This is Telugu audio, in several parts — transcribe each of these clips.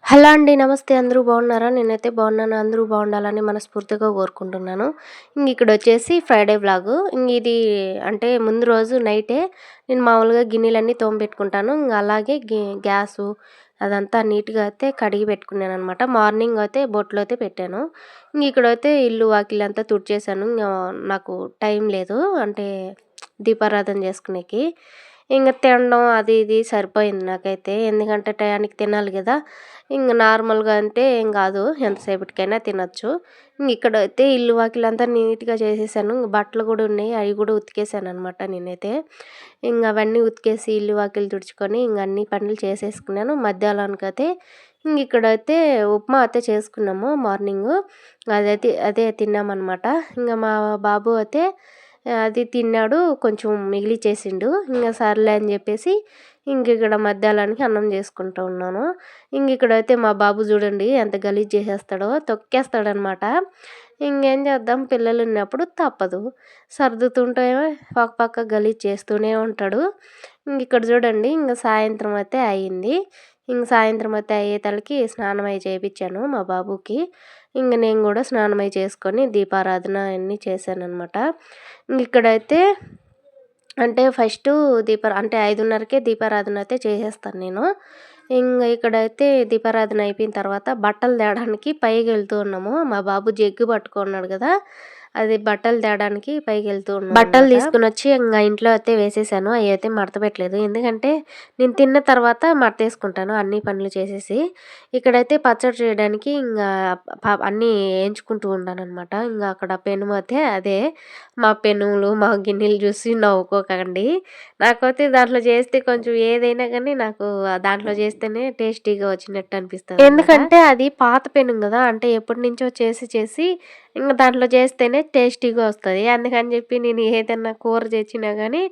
హలో అండి. నమస్తే. అందరూ బాగున్నారా? నేనైతే బాగున్నాను. అందరూ బాగుండాలని మనస్ఫూర్తిగా కోరుకుంటున్నాను. ఇక్కడొచ్చేసి ఫ్రైడే వ్లాగు. ఇది అంటే ముందు రోజు నైటే నేను మామూలుగా గిన్నెలన్నీ తోమపెట్టుకుంటాను. అలాగే గ్యాసు అదంతా నీట్‌గా అయితే కడిగి పెట్టుకున్నాననమాట. మార్నింగ్ అయితే బొట్లో అయితే పెట్టాను. ఇక్కడైతే ఇల్లు వాకిలంతా తుడిచేసాను. నాకు టైం లేదు. అంటే దీపారాధన చేసుకునేకి. తినడం అది ఇది సరిపోయింది నాకైతే. ఎందుకంటే టయానికి తినాలి గదా! నార్మల్‌గా అంటే ఏం గాదు. ఎంతసేపటికైనా తినొచ్చు. ఇక్కడైతే ఇల్లు వాకిలంతా నీట్‌గా చేసేసాను. బట్టలు గూడా ఉన్నాయి. అయి గూడా ఉతికేసాననమాట నేనైతే. అవన్నీ ఉతికేసి ఇల్లు వాకిలి తుడుచుకొని అన్ని పనులు చేసేసుకున్నాను. మధ్యాహ్నానికైతే ఇక్కడైతే ఉప్మా అయితే చేసుకున్నాము మార్నింగు. అదే తిన్నామనమాట. మా బాబు అయితే అది తిన్నాడు. కొంచెం మిగిలిచ్చేసిండు. సర్లే అని జెప్పేసి ఇక్కడ మధ్యాహ్నానికి అన్నం చేసుకుంటూ ఉన్నాను. ఇక్కడైతే మా బాబు చూడండి ఎంత గలీజ్ చేసేస్తాడో, తొక్కేస్తాడనమాట. ఇంకేం చేద్దాం, పిల్లలున్నప్పుడు తప్పదు. సర్దుతుంటే ఒక పక్క గలీజ్ చేస్తూనే ఉంటాడు. ఇక్కడ చూడండి సాయంత్రం అయితే అయింది. సాయంత్రం అయితే అయ్యేతలకి స్నానం అయి చేపిచ్చాను మా బాబుకి. నేను కూడా స్నానం అయి చేసుకొని దీపారాధన అన్నీ చేశాననమాట. ఇక్కడైతే అంటే ఫస్టు అంటే 5:30కే దీపారాధన అయితే చేసేస్తాను నేను. ఇక్కడైతే దీపారాధన అయిపోయిన తర్వాత బట్టలు తేడానికి పైకెళ్తూ ఉన్నాము. మా బాబు జగ్గు పట్టుకున్నాడు కదా! అది బట్టలు తేడానికి పైకెళ్తూ ఉన్నాం బట్టలు తీసుకొనొచ్చి ఇంట్లో అయితే వేసేసాను. అయ్యయితే మడత పెట్టలేదు. ఎందుకంటే నేను తిన్న తర్వాత మడతేసుకుంటాను అన్ని పనులు చేసేసి. ఇక్కడైతే పచ్చడి చేయడానికి అన్నీ ఏయించుకుంటూ ఉన్నాననమాట. అక్కడ పెనం అయితే అదే. మా పెనుములు, మా గిన్నెలు చూసి నవ్వుకోకండి. నాకైతే దాంట్లో చేస్తే కొంచెం ఏదైనా గానీ నాకు దాంట్లో చేస్తేనే టేస్టీగా వచ్చినట్టు అనిపిస్తదనమాట. ఎందుకంటే అది పాత పెనం గదా! అంటే ఎప్పటినుంచో చేసి దాంట్లో చేస్తేనే టేస్టీగా వస్తది. అందుకని చెప్పి నేను ఏదన్నా కూర తెచ్చినా గానీ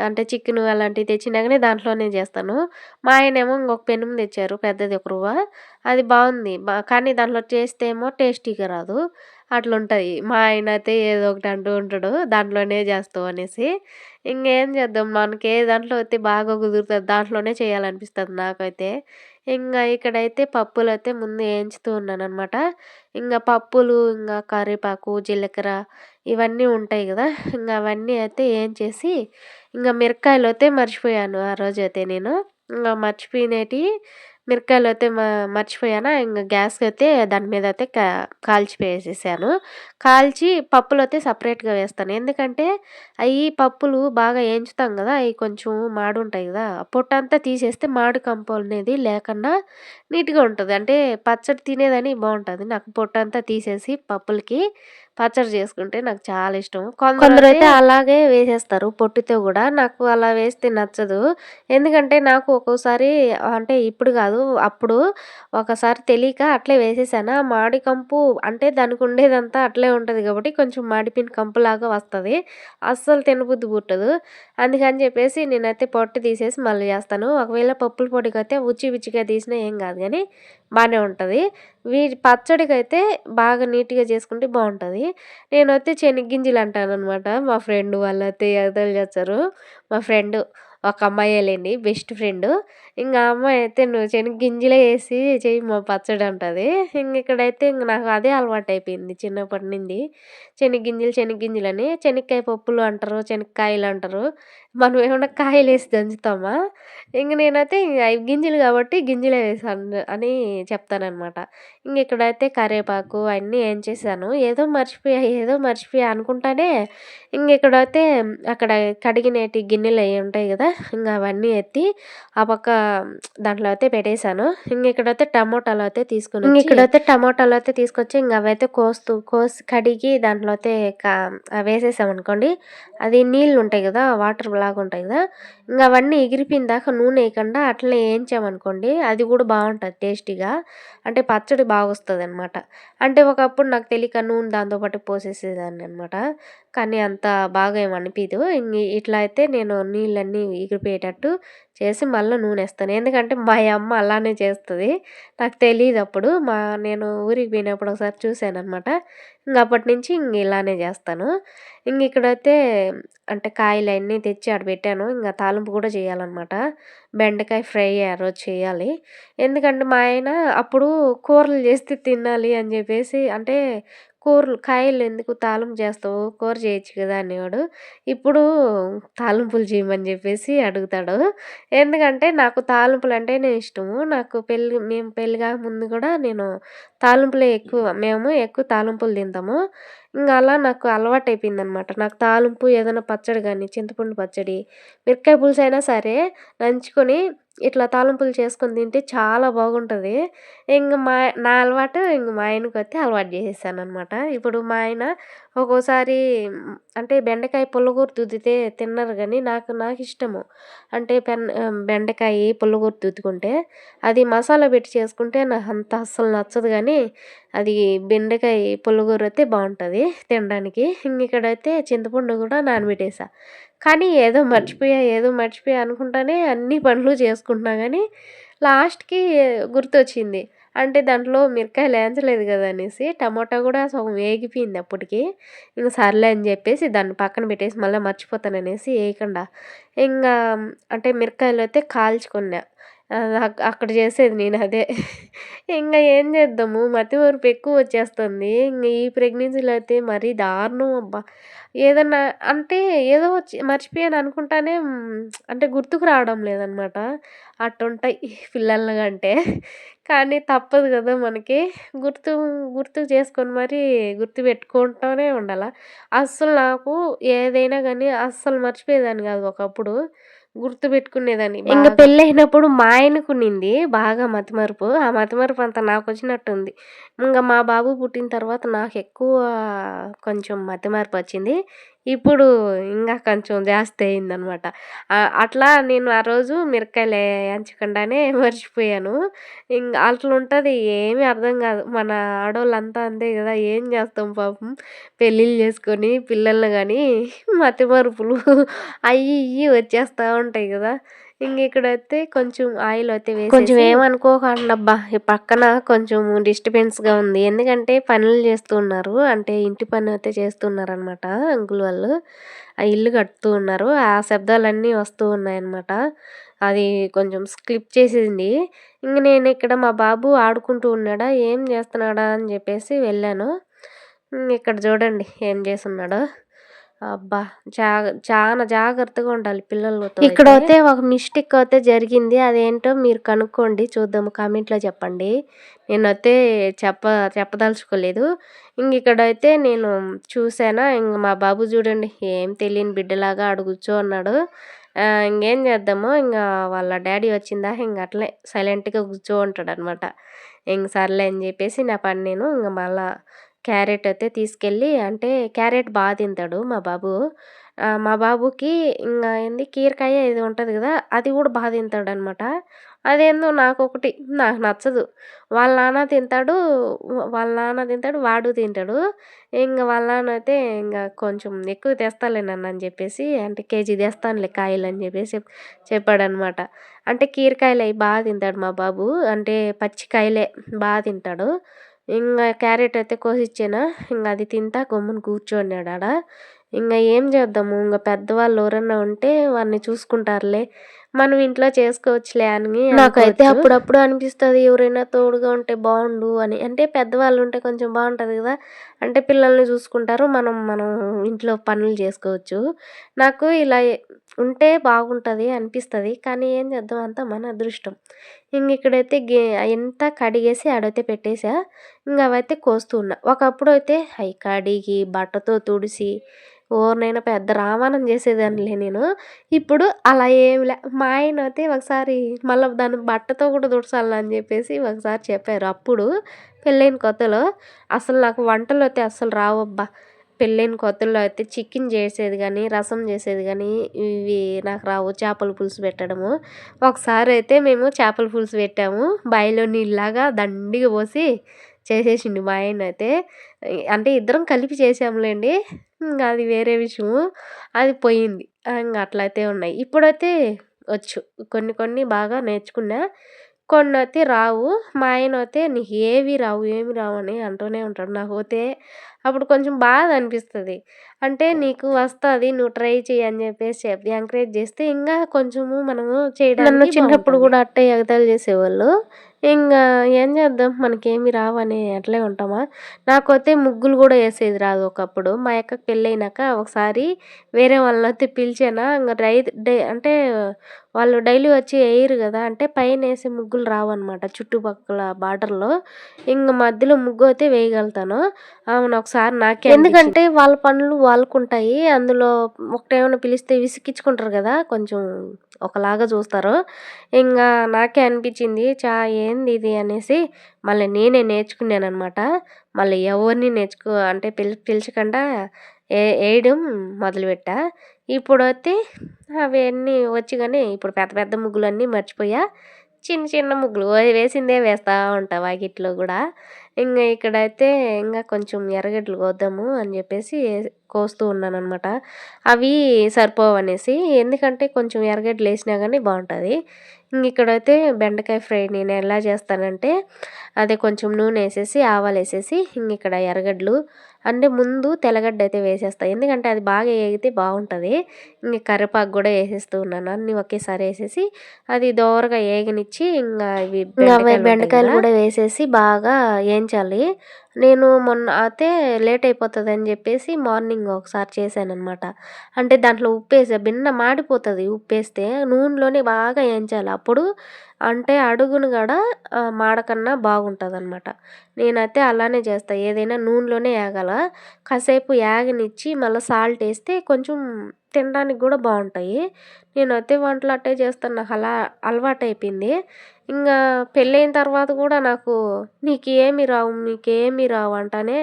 అంటే చికెను అలాంటివి తెచ్చినా గానీ దాంట్లోనే చేస్తాను. మా ఆయనేమో ఇంకొక పెనం తెచ్చారు పెద్దది ఒక రువ్వ. అది బావుంది. కానీ దాంట్లో చేస్తే ఏమో టేస్టీగా రాదు. అట్లుంటది. మా ఆయన అయితే ఏదో ఒకటి అంటూ ఉంటాడు. దాంట్లోనే చేస్తావు అనేసి. ఇంగేం చేద్దాం, మనకి ఏ దాంట్లో అయితే బాగా కుదురుతది దాంట్లోనే చేయాలనిపిస్తది నాకైతే. ఇక్కడైతే పప్పులైతే ముందు ఏంచుతూ ఉన్నాననమాట. పప్పులు, కరివేపాకు, జీలకర్ర ఇవన్నీ ఉంటాయి గదా! అవన్నీ అయితే ఏంచేసి మిరపకాయలైతే మర్చిపోయాను ఆ రోజైతే నేను. మర్చిపోయినేటియి మిరపకాయలైతే మర్చిపోయానా గ్యాస్‌కైతే దాని మీదైతే కాల్చివేసేసాను. కాల్చి పప్పులైతే సెపరేట్‌గా వేస్తాను. ఎందుకంటే అయి పప్పులు బాగా ఏంచుతాం గదా! అయి కొంచెం మాడుంటాయి గదా! పొట్టంతా తీసేస్తే మాడు కంపు అనేది లేకుండా నీట్‌గా ఉంటది. అంటే పచ్చడి తినేదని బావుంటది. నాకు పొట్టంతా తీసేసి పప్పులకి పచ్చడి చేసుకుంటే నాకు చాలా ఇష్టం. కొందరైతే అలాగే వేసేస్తారు పొట్టుతో గూడా. నాకు అలా వేస్తే నచ్చదు. ఎందుకంటే నాకు ఒక్కోసారి అంటే ఇప్పుడు గాదు, అప్పుడు ఒకసారి తెలియక అట్లే వేసేసానా, మాడి కంపు అంటే దానికుండేదంతా అట్లే ఉంటది గాబట్టి కొంచెం మాడిపోయిన కంపులాగా వస్తది. అస్సలు తినబుద్ధి పుట్టదు. అందుకని చెప్పేసి నేనైతే పొట్టు తీసేసి మళ్ళీ చేస్తాను. ఒకవేళ పప్పుల పొడికైతే ఉచ్చి ఉచ్చిగా తీసినా ఏం గాదు గానీ బానే ఉంటది. పచ్చడికైతే బాగా నీట్‌గా చేసుకుంటే బావుంటది. నేనైతే చెనిగ్గింజలు అంటాననమాట. మా ఫ్రెండ్ వాళ్ళైతే ఎగతాళి చేస్తారు. మా ఫ్రెండు ఒక అమ్మాయే లేండి బెస్ట్ ఫ్రెండు. ఆ అమ్మాయి అయితే "నువ్వు చెనిగ్గింజలే ఏసి చెయ్యి మా పచ్చడి" అంటది. ఇక్కడైతే నాకు అదే అలవాటయిపోయింది చిన్నప్పటి నుండి. చెనిగ్గింజలని. చెనక్కాయ పప్పులు అంటారు, చెనక్కాయలంటారు. మనం ఏమన్నా కాయలేసి దంచుతామా? నేనైతే అవి గింజలు కాబట్టి గింజలే వేసాను అని చెప్తాననమాట. ఇక్కడైతే కరివేపాకు అన్నీ ఏంచేసాను. ఏదో మర్చిపోయా అనుకుంటానే ఇక్కడైతే అక్కడ కడిగినేటి గిన్నెలయి ఉంటాయి గదా! అవన్నీ ఎత్తి ఆ పక్క దాంట్లో అయితే పెట్టేసాను. ఇక్కడైతే టమోటాలయితే తీసుకొచ్చి అవైతే కోసి కడిగి దాంట్లో అయితే వేసేసామనుకోండి, అది నీళ్లుంటాయి గదా! వాటర్ లాగుంటాయి గదా! అవన్నీ ఎగిరిపోయిన దాకా నూనె ఏయకుండా అట్లనే ఏంచామనుకోండి, అది గూడా బావుంటది టేస్టీగా. అంటే పచ్చడి బాగొస్తదనమాట. అంటే ఒకప్పుడు నాకు తెలియక నూనె దాంతో పాటు పోసేసేదాన్ననమాట. కానీ అంత బాగా ఏమి అనిపియదు. ఇట్లా అయితే నేను నీళ్ళన్నీ ఎగిరిపోయేటట్టు చేసి మళ్ళీ నూనెస్తాను. ఎందుకంటే మా అమ్మ అలానే చేస్తది. నాకు తెలీదప్పుడు. నేను ఊరికి పోయినప్పుడు ఒకసారి చూసాననమాట. అప్పటి నుంచి ఇలానే చేస్తాను. ఇక్కడైతే అంటే కాయలన్నీ తెచ్చి ఆడ పెట్టాను. తాలింపు కూడా చేయాలనమాట. బెండకాయ ఫ్రై ఆ రోజు చేయాలి. ఎందుకంటే మా ఆయన అప్పుడు కూరలు చేస్తే తినాలి అని చెప్పేసి అంటే కాయలు ఎందుకు తాలింపు చేస్తావు? కూర చేయొచ్చు కదా! అనేవాడు. ఇప్పుడు తాలింపులు చేయమని చెప్పేసి అడుగుతాడు. ఎందుకంటే నాకు తాలింపులంటేనే ఇష్టము. మేము పెళ్లి కాకముందు కూడా నేను మేము ఎక్కువ తాలింపులు తింటాము. అలా నాకు అలవాటయిపోయిందనమాట. నాకు తాలింపు ఏదైనా పచ్చడి గాని, చింతపండు పచ్చడి, మిరపకాయ పులుసైనా సరే నంచుకొని ఇట్లా తాలింపులు చేసుకొని తింటే చాలా బాగుంటది. ఇంగ మా నా అలవాటు మా ఆయనకైతే అలవాటు చేసేసాననమాట. ఇప్పుడు మా ఆయన ఒక్కోసారి అంటే బెండకాయ పుల్లగూర రుద్దితే తినరు గానీ నాకిష్టము. అంటే బెండకాయి పుల్లగూర రుద్దుకుంటే అది మసాలా పెట్టి చేసుకుంటే నాకంత అస్సలు నచ్చదు గానీ, అది బెండకాయ పుల్లగూర అయితే బావుంటది తినడానికి. ఇక్కడైతే చింతపండు కూడా నానబెట్టేసా. కానీ ఏదో మర్చిపోయా అనుకుంటానే అన్ని పనులు చేసుకుంటున్నా గానీ, లాస్ట్‌కి గుర్తొచ్చింది. అంటే దాంట్లో మిరపకాయలు ఏంచలేదు గదా! అనేసి టమోటా గూడా సగం వేగిపోయింది అప్పటికి. సర్లే అని జెప్పేసి దాన్ని పక్కన పెట్టేసి మళ్ళా మర్చిపోతాననేసి ఏయకుండా ఇంగా అంటే మిరపకాయలైతే కాల్చుకున్నా. అక్కడ చేసేది నేనదే. ఏం చేద్దాము మతిమరుపు ఎక్కువొచ్చేస్తుంది. ఈ ప్రెగ్నెన్సీలో అయితే మరీ దారుణం అబ్బా! ఏదన్నా అంటే ఏదో మర్చిపోయాను అనుకుంటానే అంటే గుర్తుకు రావడం లేదనమాట. అట్టుంటాయి పిల్లల కంటే. కానీ తప్పదు గదా మనకి. గుర్తు గుర్తు చేసుకొని మరీ గుర్తుపెట్టుకుంటూనే ఉండాల. అస్సలు నాకు ఏదైనా గానీ అస్సలు మర్చిపోయేదాన్ని గాదు ఒకప్పుడు. గుర్తుపెట్టుకునేదాన్ని పెళ్ళయినప్పుడు మా ఆయనకున్నింది బాగా మతిమరుపు. ఆ మతిమరుపు అంతా నాకొచ్చినట్టుంది. మా బాబు పుట్టిన తర్వాత నాకెక్కువ కొంచెం మతిమరుపొచ్చింది. ఇప్పుడు కొంచెం జాస్తి అయిందనమాట. అట్లా నేను ఆ రోజు మిరపకాయలు ఏంచకుండానే మర్చిపోయాను. అట్లుంటది ఏమీ అర్థం గాదు. మన ఆడోళ్ళంతా అంతే గదా! ఏం జేస్తాం పాపం పెళ్ళిళ్ళు చేసుకొని పిల్లల్ని గానీ మతిమరుపులు అయ్యి ఇయ్యి వచ్చేస్తా ఉంటాయి గదా! ఇక్కడైతే కొంచెం ఆయిల్ అయితే కొంచెం ఏమనుకోకండబ్బా! ఈ పక్కన కొంచెం డిస్టర్బెన్స్‌గా ఉంది. ఎందుకంటే పనులు చేస్తూ ఉన్నారు. అంటే ఇంటి పని అయితే చేస్తున్నారనమాట అంకుల్ వాళ్ళు. ఆ ఇల్లు కడుతూ ఉన్నారు. ఆ శబ్దాలన్నీ వస్తూ ఉన్నాయన్నమాట. అది కొంచెం స్కిప్ చేసింది. నేనిక్కడ మా బాబు ఆడుకుంటూ ఉన్నాడా, ఏం చేస్తున్నాడా అని చెప్పేసి వెళ్ళాను. ఇక్కడ చూడండి ఏం చేసున్నాడో. అబ్బా! చానా జాగ్రత్తగా ఉండాలి పిల్లలతో ఇక్కడైతే ఒక మిస్టేక్ అయితే జరిగింది. అదేంటో మీరు కనుక్కోండి. చూద్దాము కామెంట్‌లో చెప్పండి. నేనైతే చెప్పదలుచుకోలేదు. ఇక్కడైతే నేను చూసానా మా బాబు చూడండి ఏం తెలియని బిడ్డలాగా ఆడ కూర్చోన్నాడు. ఇంకేం చేద్దాము వాళ్ళ డ్యాడీ వచ్చిందాక అట్లే సైలెంట్‌గా కూర్చో ఉంటాడనమాట. సర్లే అని చెప్పేసి నా పని నేను మళ్ళా క్యారెట్ అయితే తీసుకెళ్ళి అంటే క్యారెట్ తింటాడు మా బాబు. మా బాబుకి కీరకాయ ఏదో ఉంటది గదా! అది గూడా తింటాడనమాట. అదేందో నాకు నచ్చదు. వాళ్ళ నాన్న తింటాడు. వాడు తింటాడు. వాళ్ళ నాన్న అయితే కొంచెం ఎక్కువ తెస్తాలే నాన్న అని జెప్పేసి అంటే కేజీ తెస్తానులే కాయలని జెప్పేసి చెప్పాడనమాట. అంటే కీరకాయలయి తింటాడు మా బాబు. అంటే పచ్చి కాయలే తింటాడు. క్యారెట్ అయితే కోసిచ్చానా అది తింటా గమ్మున కూర్చోన్నాడాడ. ఏం చేద్దాము పెద్దవాళ్ళు ఎవరన్నా ఉంటే వాడిని చూసుకుంటారులే. మనం ఇంట్లో చేసుకోవచ్చులే అని నాకైతే అప్పుడప్పుడు అనిపిస్తది ఎవరైనా తోడుగా ఉంటే బావుండు అని. అంటే పెద్దవాళ్ళు ఉంటే కొంచెం బావుంటది గదా! అంటే పిల్లల్ని చూసుకుంటారు. మనం ఇంట్లో పనులు చేసుకోవచ్చు. నాకు ఇలా ఉంటే బాగుంటది అనిపిస్తది. కానీ ఏం చేద్దాం అంతా మన అదృష్టం. ఇక్కడైతే అయంతా కడిగేసి ఆడైతే పెట్టేసా. అవైతే కోస్తూ ఉన్నా. ఒకప్పుడైతే అయి కడిగి, బట్టతో తుడిసి ఓరినైనా పెద్ద రామాయణం చేసేదాన్నిలే నేను. ఇప్పుడు అలా ఏమి లే. మా ఆయనైతే ఒకసారి మళ్ళా దాన్ని బట్టతో కూడా తుడసాల అని చెప్పేసి ఒకసారి చెప్పారు. అప్పుడు పెళ్ళైన కొత్తలో అసలు నాకు వంటలైతే అస్సలు రావబ్బా! పెళ్ళైన కొత్తల్లో అయితే చికెన్ చేసేది గానీ, రసం చేసేది గానీ ఇవి నాకు రావు. చేపల పులుసు పెట్టడము. ఒకసారి అయితే మేము చేపల పులుసు పెట్టాము. బావిలో నీళ్ళలాగా దండిగా పోసి చేసేసిండు మా ఆయనైతే. అంటే ఇద్దరం కలిపి చేసాములేండి. అది వేరే విషయము. అది పోయింది. అట్లయితే ఉన్నాయి. ఇప్పుడైతే వచ్చు. కొన్ని కొన్ని బాగా నేర్చుకున్నా. కొన్నైతే రావు. మా ఆయనైతే "నీకు ఏవి రావు, ఏమి రావు" అని అంటూనే ఉంటాడు. నాకైతే అప్పుడు కొంచెం బాధ అనిపిస్తది. అంటే "నీకు వస్తది. నువ్వు ట్రై చెయ్యి" అని చెప్పేసి ఎంకరేజ్ చేస్తే ఇంగా కొంచెము మనము చేయడానికి నన్ను చిన్నప్పుడు బావుంటది. కూడా అట్టే ఎగతాళి చేసేవాళ్ళు. ఇంగా ఏం చేద్దాం మనకేమి రావని అట్లే ఉంటామా? నాకైతే ముగ్గులు కూడా ఏసేది రాదు ఒకప్పుడు. మా అక్కకి పెళ్ళయినాక ఒకసారి వేరే వాళ్ళనైతే పిలిచానా ఇంగ అంటే వాళ్ళు డైలీ వచ్చి ఎయరు గదా! అంటే పైనేసే ముగ్గులు రావనమాట చుట్టుపక్కల బార్డర్‌లో. ఇంగ మధ్యలో ముగ్గయితే వేయగలుగుతాను. అవును. ఒకసారి నాకే ఎందుకంటే వాళ్ళ పనులు వాళ్ళకుంటాయి. అందులో ఒకటేమన్నా పిలిస్తే విసిగిచ్చుకుంటారు గదా! కొంచెం ఒకలాగా చూస్తారు. ఇంగా నాకే అనిపిచ్చింది ఏందిది అనేసి మళ్ళీ నేనే నేర్చుకున్నాననమాట. మళ్ళీ ఎవరిని అంటే పిలచకుండా ఏయడం మొదలుపెట్టా. ఇప్పుడైతే అవన్నీ వచ్చు గానీ, ఇప్పుడు పెద్ద పెద్ద ముగ్గులన్నీ మర్చిపోయా. చిన్న చిన్న ముగ్గులు వేసిందే వేస్తా ఉంటా వాకిట్లో గూడా. ఇక్కడైతే కొంచెం ఎర్రగడ్డలు కోద్దాము అని జెప్పేసి కోస్తూ ఉన్నాననమాట. అవి సరిపోవనేసి. ఎందుకంటే కొంచెం ఎర్రగడ్డలేసినా గానీ బావుంటది. ఇక్కడైతే బెండకాయ ఫ్రై నేనెలా చేస్తానంటే, అదే కొంచెం నూనేసేసి, ఆవాలేసేసి ఇక్కడ ఎర్రగడ్డలు అంటే ముందు తెల్లగడ్డయితే వేసేస్తా. ఎందుకంటే అది బాగా ఏగితే బావుంటది. కరివేపాకు గూడా ఏసేస్తూ ఉన్నాను. అన్నీ ఒకేసారి ఏసేసి అది దోరగా ఏగనిచ్చి ఇవి బెండకాయలు గూడా వేసేసి బాగా ఏంచాలి. నేను మొన్న అయితే లేట్ అయిపోతదని జెప్పేసి మార్నింగ్ ఒకసారి చేశాననమాట. అంటే దాంట్లో ఉప్పేసా. మాడిపోతది ఉప్పేస్తే. నూనెలోనే బాగా ఏంచాలి. అప్పుడు అంటే అడుగున గూడా మాడకన్నా బాగుంటదనమాట. నేనైతే అలానే చేస్తా. ఏదైనా నూనెలోనే ఏగాల. కాసేపు ఏగనిచ్చి మళ్ళా సాల్ట్ ఏస్తే కొంచెం తినడానికి గూడా బావుంటాయి. నేనైతే వంటలు అట్టే చేస్తాను. నాకలా అలవాటయిపోయింది. పెళ్ళైన తర్వాత గూడా నాకు నీకేమి రావు అంటానే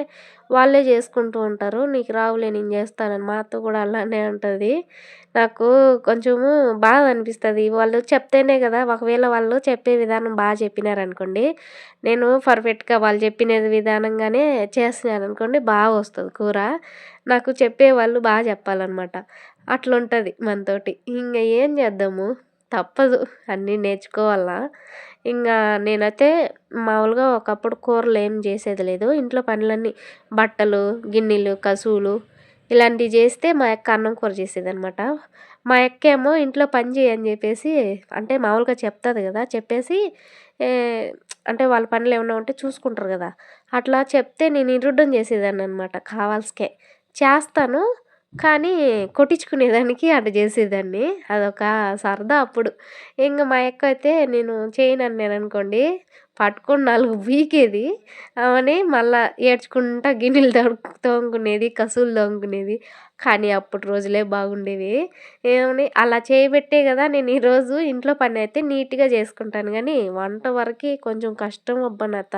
వాళ్ళే చేసుకుంటూ ఉంటారు. "నీకు రావులే నేను చేస్తానని." మా అత్త గూడా అలానే అంటది. నాకు కొంచెము బాధ అనిపిస్తది. వాళ్ళు చెప్తేనే గదా! ఒకవేళ వాళ్ళు చెప్పే విధానం చెప్పినారనుకోండి, నేను పర్ఫెక్ట్‌గా వాళ్ళు చెప్పిన విధానంగానే చేస్తున్నాననుకోండి వస్తది కూర. నాకు చెప్పేవాళ్ళు చెప్పాలనమాట. అట్లుంటది మనతోటి. ఏం చేద్దాము? తప్పదు. అన్నీ నేర్చుకోవాలా. ఇంగా నేనైతే మామూలుగా ఒకప్పుడు కూరలేం చేసేది లేదు. ఇంట్లో పనులన్నీ బట్టలు, గిన్నెలు, కసువులు ఇలాంటివి చేస్తే మా అక్క అన్నం కూర చేసేదనమాట. మా అక్కేమో ఇంట్లో పని చేయని చెప్పేసి అంటే మామూలుగా చెప్తది గదా! చెప్పేసి ఏ అంటే వాళ్ళ పనులేమన్నా ఉంటే చూసుకుంటారు గదా! అట్లా చెప్తే నేను ఇరుడ్డం చేసేదాన్ననమాట కావాల్సికే. చేస్తాను. కానీ కొట్టించుకునేదానికి అట్ట చేసేదాన్ని. అదొక సరదా అప్పుడు. మా అక్క అయితే నేను చేయనన్నాననుకోండి, పట్టుకొని 4 పీకేది. ఆమెని మళ్ళా ఏడ్చుకుంటా గిన్నెలు తోముకునేది, కసువులు తోముకునేది. కానీ అప్పటి రోజులే బాగుండేవి. అలా చేయబట్టే గదా నేను ఈరోజు ఇంట్లో పనైతే నీట్‌గా చేసుకుంటాను గానీ, వంట వరకి కొంచెం కష్టం అబ్బా నాత.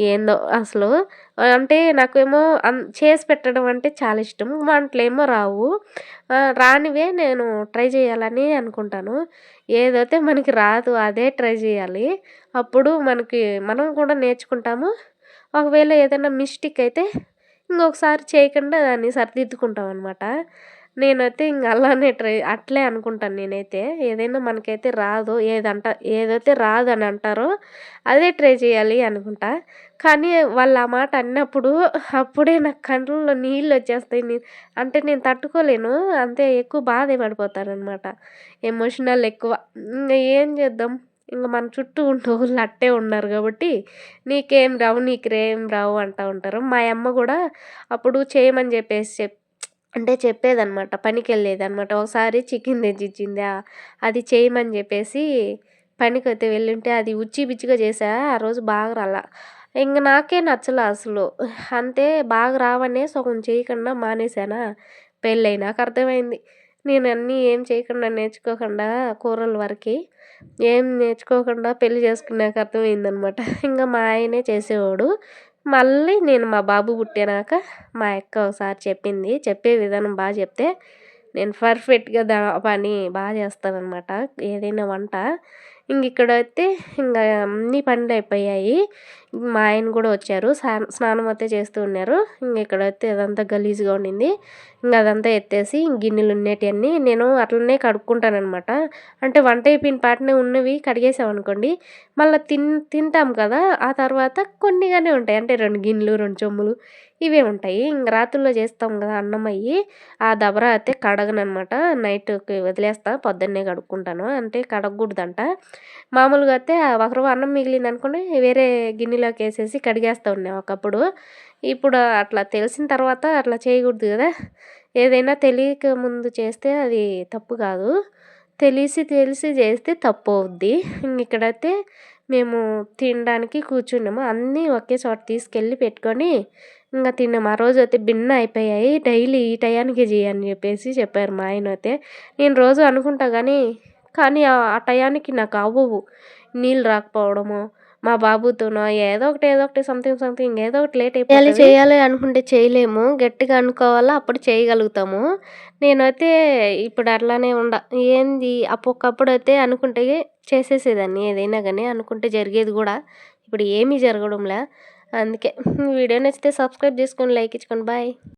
ఏందో అసలు. అంటే నాకేమో చేసి పెట్టడం అంటే చాలా ఇష్టం. వంటలేమో రావు. రానివే నేను ట్రై చేయాలని అనుకుంటాను. ఏదైతే మనకి రాదో అదే ట్రై చేయాలి. అప్పుడు మనం కూడా నేర్చుకుంటాము. ఒకవేళ ఏదైనా మిస్టేక్ అయితే ఇంకొకసారి చేయకుండా దాన్ని సరిదిద్దుకుంటామనమాట. నేనైతే అలానే అట్లే అనుకుంటాను నేనైతే. ఏదైనా మనకైతే రాదో ఏదైతే రాదని అంటారో అదే ట్రై చేయాలి అనుకుంటా. కానీ వాళ్ళు ఆ మాట అన్నప్పుడు అప్పుడే నాకు కండ్లలో నీళ్ళొచ్చేస్తాయి. అంటే నేను తట్టుకోలేను. అంతే ఎక్కువ పడిపోతాననమాట. ఎమోషనల్ ఎక్కువ. ఏం చేద్దాం? మన చుట్టూ ఉన్నోళ్ళు అట్టే ఉన్నారు గాబట్టి, నీకేం రావు" అంటా ఉంటారు. మా యమ్మ గూడా అప్పుడు చేయమని జెప్పేసి అంటే చెప్పేదనమాట. పనికెళ్ళేదనమాట. ఒకసారి చికెన్ తెచ్చిచ్చింది. అది చేయమని జెప్పేసి పనికైతే వెళ్ళుంటే అది ఉచ్చి పిచ్చిగా చేశా. ఆ రోజు బాగా రాలా. నాకే నచ్చలా అసలు. అంతే బాగా రావనే సగం చేయకుండా మానేశానా, పెళ్ళైనాక అర్థమైంది. నేనన్నీ ఏం చేయకుండా నేర్చుకోకుండా కూరల వరకి ఏం నేర్చుకోకుండా పెళ్లి చేసుకున్నాక అర్థమైందనమాట. మా ఆయనే చేసేవాడు. మళ్ళీ నేను మా బాబు పుట్టినాక మా అక్క ఒకసారి చెప్పింది. చెప్పే విధానం చెప్తే నేను పర్ఫెక్ట్‌గా పని చేస్తాననమాట. ఏదైనా వంట. ఇక్కడైతే అన్ని పనులయిపోయాయి. మా ఆయన కూడా వచ్చారు. స్నానం అయితే చేస్తూ ఉన్నారు. ఇక్కడైతే అదంతా గలీజ్గా ఉండింది. అదంతా ఎత్తేసి గిన్నెలు ఉండేటివన్నీ నేను అట్లనే కడుక్కుంటానమాట. అంటే వంట అయిపోయిన పాటనే ఉన్నవి కడిగేసామనుకోండి, మళ్ళీ తింటాం కదా, ఆ తర్వాత కొన్నిగానే ఉంటాయి. అంటే 2 గిన్నెలు 2 చెంబులు ఇవే ఉంటాయి. రాత్రుల్లో చేస్తాం కదా అన్నం అయ్యి, ఆ దబరా అయితే కడగననమాట. నైట్‌కి వదిలేస్తా, పొద్దున్నే కడుక్కుంటాను. అంటే కడగకూడదంట. మామూలుగా అయితే ఒకరోజు అన్నం మిగిలిందనుకోండి, వేరే గిన్నెలోకేసేసి కడిగేస్తా ఉన్నా ఒకప్పుడు. ఇప్పుడు అట్లా తెలిసిన తర్వాత అట్లా చేయకూడదు కదా! ఏదైనా తెలియక ముందు చేస్తే అది తప్పు కాదు. తెలిసి చేస్తే తప్పవుద్ది. ఇక్కడైతే మేము తినడానికి కూర్చున్నాము. అన్నీ ఒకే చోట తీసుకెళ్ళి పెట్టుకొని తిన్నాము. ఆ రోజైతే భిన్న అయిపోయాయి. డైలీ ఈ టయానికి చెయ్యి అని చెప్పారు మా ఆయనైతే. నేను రోజు అనుకుంటా కానీ ఆ టయానికి నాకు అవ్వవు. నీళ్ళు రాకపోవడమో, మా బాబుతోనో ఏదో ఒకటి సంథింగ్ ఏదో ఒకటి లేట్ అయిపోతది. చేయాలి అనుకుంటే చేయలేము. గట్టిగా అనుకోవాలా, అప్పుడు చేయగలుగుతాము. నేనైతే ఇప్పుడు అట్లానే ఏంది ఒకప్పుడైతే అనుకుంటే చేసేసేదాన్ని ఏదైనా గానీ. అనుకుంటే జరిగేది గూడా. ఇప్పుడు ఏమీ జరగడంలే. అందుకే వీడియో నచ్చితే సబ్స్క్రైబ్ చేసుకోండి, లైక్ ఇచ్చుకోండి. బాయ్.